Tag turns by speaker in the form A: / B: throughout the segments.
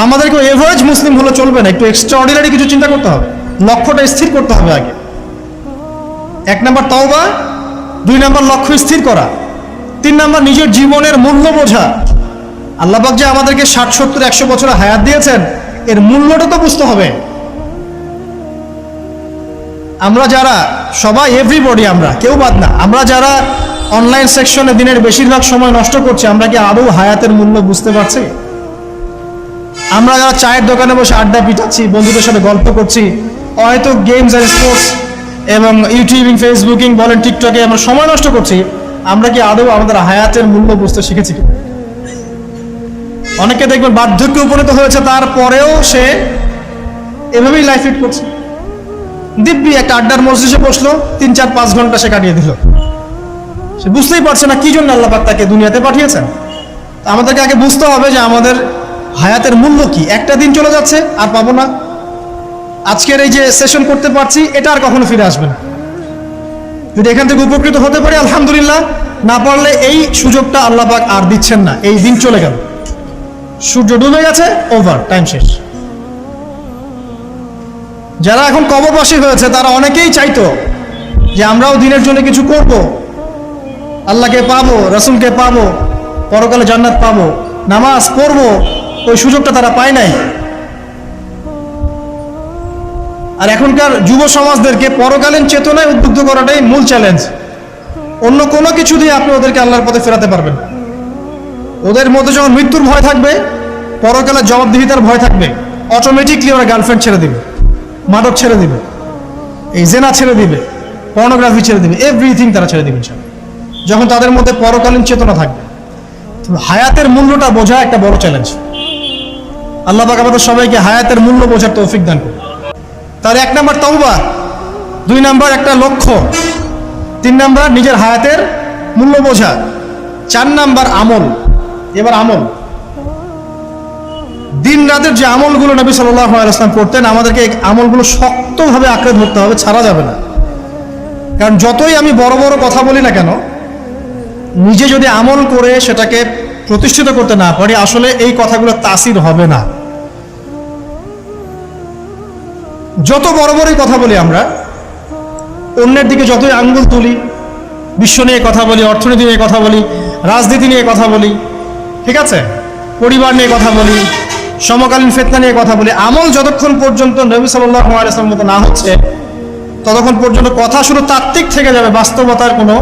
A: আমাদেরকে এভারেজ মুসলিম হলে চলবে না, একটু এক্সট্রাঅর্ডিনারি কিছু চিন্তা করতে হবে, লক্ষ্যটা স্থির করতে হবে আগে। 1 নাম্বার তওবা, 2 নাম্বার লক্ষ্য স্থির করা, 3 নাম্বার নিজের জীবনের মূল্য বোঝা। আল্লাহ পাক যে আমাদেরকে 60, 70, 100 বছর হায়াত দিয়েছেন, এর মূল্যটা তো বুঝতে হবে। আমরা যারা সবাই, এভরিবডি, আমরা কেউ বাদ না, আমরা যারা অনলাইন সেকশনে দিনের বেশিরভাগ সময় নষ্ট করছি, আমরা কি আদৌ হায়াতের মূল্য বুঝতে পারছি? আমরা যারা চায়ের দোকানে বসে আড্ডা পিটাচ্ছি, বন্ধুদের সাথে গল্প করছি, হয়তো গেমস আর স্পোর্টস এবং ইউটিউবিং, ফেসবুকিং বলেন, টিকটকে আমরা সময় নষ্ট করছি, আমরা কি আদৌ আমাদের হায়াতের মূল্য বুঝতে শিখেছি? অনেকে দেখবেন বার্ধক্যে উপনীত হয়েছে, তারপরেও সে এভাবেই লাইফ লিড করছে। দিব্যি একটা আড্ডার মজলিসে বসলো, 3, 4, 5 ঘন্টা সে কাটিয়ে দিল। সে বুঝতেই পারছে না কি জন্য আল্লাহ পাক তাকে দুনিয়াতে পাঠিয়েছেন। আমাদেরকে আগে বুঝতে হবে যে আমাদের হায়াতের মূল্য কি। একটা দিন চলে যাচ্ছে, আর পাবো না। আজকের এই যে সেশন করতে পারছি, এটা আর কখনো ফিরে আসবে না। যদি এখান থেকে উপকৃত হতে পারি আলহামদুলিল্লাহ, না পারলে এই সুযোগটা আল্লাহ পাক আর দিচ্ছেন না। এই দিন চলে গেল, সূর্য ডুবে গেছে, ওভার, টাইম শেষ। যারা এখন কবরবাসী হয়েছে তারা অনেকেই চাইতো যে আমরাও দিনের জন্য কিছু করব, আল্লাহকে পাবো, রাসূলকে পাবো, পরকালে জান্নাত পাবো, নামাজ পড়বো। ওই সুযোগটা তারা পায় নাই। আর এখনকার যুব সমাজদেরকে পরকালীন চেতনায় উদ্বুদ্ধ করাটাই মূল চ্যালেঞ্জ। অন্য কোনো কিছু দিয়ে আপনি ওদেরকে আল্লাহর পথে ফেরাতে পারবেন না। ওদের মধ্যে যখন মৃত্যুর ভয় থাকবে, পরকালের জবাবদিহিতার ভয় থাকবে, অটোমেটিকলি ওরা গার্লফ্রেন্ড ছেড়ে দিবে, মাদক ছেড়ে দিবে, এই জেনা ছেড়ে দিবে, পর্নোগ্রাফি ছেড়ে দিবে, এভরিথিং তারা ছেড়ে দিবে যখন তাদের মধ্যে পরকালীন চেতনা থাকবে। হায়াতের মূল্যটা বোঝা একটা বড় চ্যালেঞ্জ। আল্লাহ পাক আমাদের সবাইকে হায়াতের মূল্য বোঝার তৌফিক দান করুন। তাহলে 1 নাম্বার তওবা, 2 নাম্বার একটা লক্ষ্য, 3 নাম্বার নিজের হায়াতের মূল্য বোঝা, 4 নাম্বার আমল। এবার আমল, দিন রাতের যে আমলগুলো নবী সাল্লাল্লাহু আলাইহি ওয়াসাল্লাম করতেন, আমাদেরকে এই আমলগুলো শক্তভাবে আঁকড়ে ধরতে হবে, ছাড়া যাবে না। কারণ যতই আমি বড় বড় কথা বলি না কেন, নিজে যদি আমল করে সেটাকে প্রতিষ্ঠিত করতে না পারি, আসলে এই কথাগুলো তাসির হবে না। যত বড় বড়ই কথা বলি আমরা, অন্যের দিকে যতই আঙ্গুল তুলি, বিশ্ব নিয়ে কথা বলি, অর্থনীতি নিয়ে কথা বলি, রাজনীতি নিয়ে কথা বলি, ঠিক আছে, পরিবার নিয়ে কথা বলি, সমকালীন ফিতনা নিয়ে কথা বলি, আমল যতক্ষণ পর্যন্ত নবী সাল্লাল্লাহু আলাইহি ওয়াসাল্লামের মতো না হচ্ছে, ততক্ষণ পর্যন্ত কথা শুধু তাত্ত্বিক থেকে যাবে, বাস্তবতার কোনো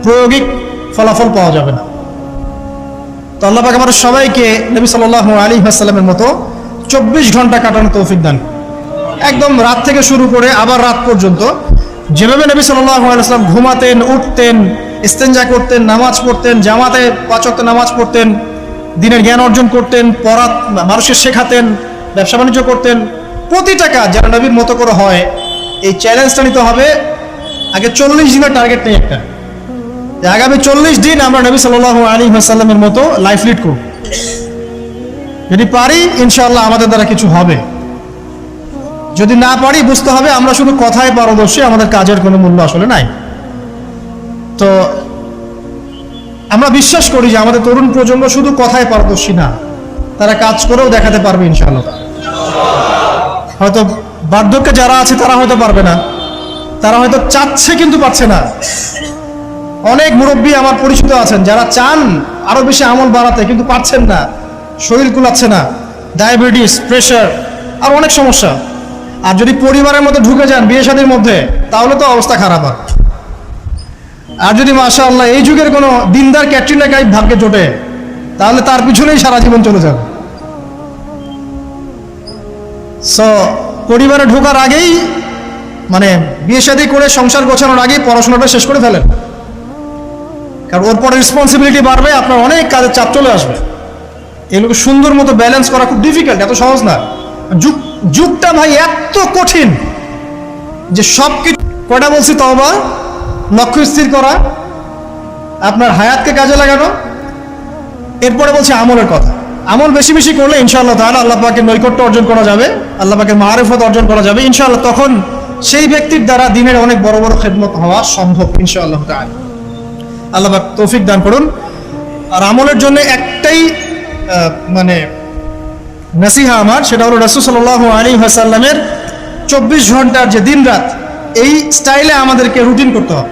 A: প্রায়োগিক ফলাফল পাওয়া যাবে না। তো আল্লাহ পাক আমাদের সবাইকে নবী সাল্লাল্লাহু আলাইহি ওয়াসাল্লামের মতো 24 ঘন্টা কাটানোর তৌফিক দান। একদম রাত থেকে শুরু করে আবার রাত পর্যন্ত যেভাবে নবী সাল্লাল্লাহু আলাইহি ওয়াসাল্লাম ঘুমাতেন, উঠতেন, ইস্তেনজা করতেন, নামাজ পড়তেন, জামাতে 5 ওয়াক্ত নামাজ পড়তেন, দিনের জ্ঞান অর্জন করতেন, মানুষকে শেখাতেন, ব্যবসা বাণিজ্য করতেন, প্রতিটা কাজ যারা নবীর মতো করে হয়। এই চ্যালেঞ্জটা নিতে হবে। আগে 40 দিনের টার্গেট নেই একটা, যে আগামী 40 দিন আমরা নবী সাল্লাল্লাহু আলাইহি ওয়াসাল্লামের মতো লাইফ লিড করব। যদি পারি ইনশাআল্লাহ আমাদের দ্বারা কিছু হবে। যদি না পারি বুঝতে হবে আমরা শুধু কথায় পারদর্শী, আমাদের কাজের কোনো মূল্য আসলে নাই। তো আমরা বিশ্বাস করি যে আমাদের তরুণ প্রজন্ম শুধু কথায় পারদর্শী না, তারা কাজ করেও দেখাতে পারবে ইনশাআল্লাহ। হয়তো বার্ধক্যে যারা আছে তারা হয়তো পারবে না, তারা হয়তো চাচ্ছে কিন্তু পাচ্ছে না। অনেক মুরব্বী আমার পরিচিত আছেন যারা চান আরো বেশি আমল বাড়াতে, কিন্তু পারছেন না, শরীর কুলাচ্ছে না, ডায়াবেটিস, প্রেশার, আর অনেক সমস্যা। আর যদি পরিবারের মধ্যে ঢুকে যান, বিয়ে শাদীর মধ্যে, তাহলে তো অবস্থা খারাপ। আর যদি মাশাআল্লাহ এই যুগের কোনো দিনদার ক্যাটরিনা কাইফ ভাগ্যে জোটে, তাহলে তার পিছনেই সারা জীবন চলে যাবে। সো পরিবারে ঢোকার আগেই, মানে বিয়ে শাদী করে সংসার গোছানোর আগেই পড়াশোনাটা শেষ করে ফেলেন, কারণ ওর পরে রেসপন্সিবিলিটি বাড়বে, আপনার অনেক কাজের চাপ চলে আসবে। এগুলোকে সুন্দর মতো ব্যালেন্স করা খুব ডিফিকাল্ট, এত সহজ না। যুগটা ভাই এত কঠিন যে সব কিছু, কয়টা বলছি, তওবা, লক্ষ্য স্থির করা, আপনার হায়াতকে কাজে লাগানো, এরপরে বলছি আমলের কথা। আমল বেশি বেশি করলে ইনশাআল্লাহ তাআলা আল্লাহ পাকের নৈকট্য অর্জন করা যাবে, আল্লাহ পাকের মারিফত অর্জন করা যাবে ইনশাআল্লাহ। তখন সেই ব্যক্তির দ্বারা দিনের অনেক বড় বড় খেদমত হওয়া সম্ভব ইনশাআল্লাহ তাআলা। আল্লাহ পাক তৌফিক দান করুন। আর আমলের জন্য একটাই মানে নাসিহা আমার, সেটা হলো রাসূল সাল্লাল্লাহু আলাইহি ওয়াসাল্লামের 24 ঘন্টার যে দিন রাত, এই স্টাইলে আমাদেরকে রুটিন করতে হবে।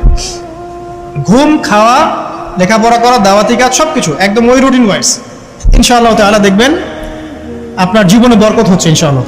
A: ঘুম, খাওয়া, লেখাপড়া করা, দাওয়াতি কাজ সবকিছু একদম ওই রুটিন ওয়াইজ। ইনশাআল্লাহ তাআলা দেখবেন আপনার জীবনে বরকত হচ্ছে ইনশাআল্লাহ।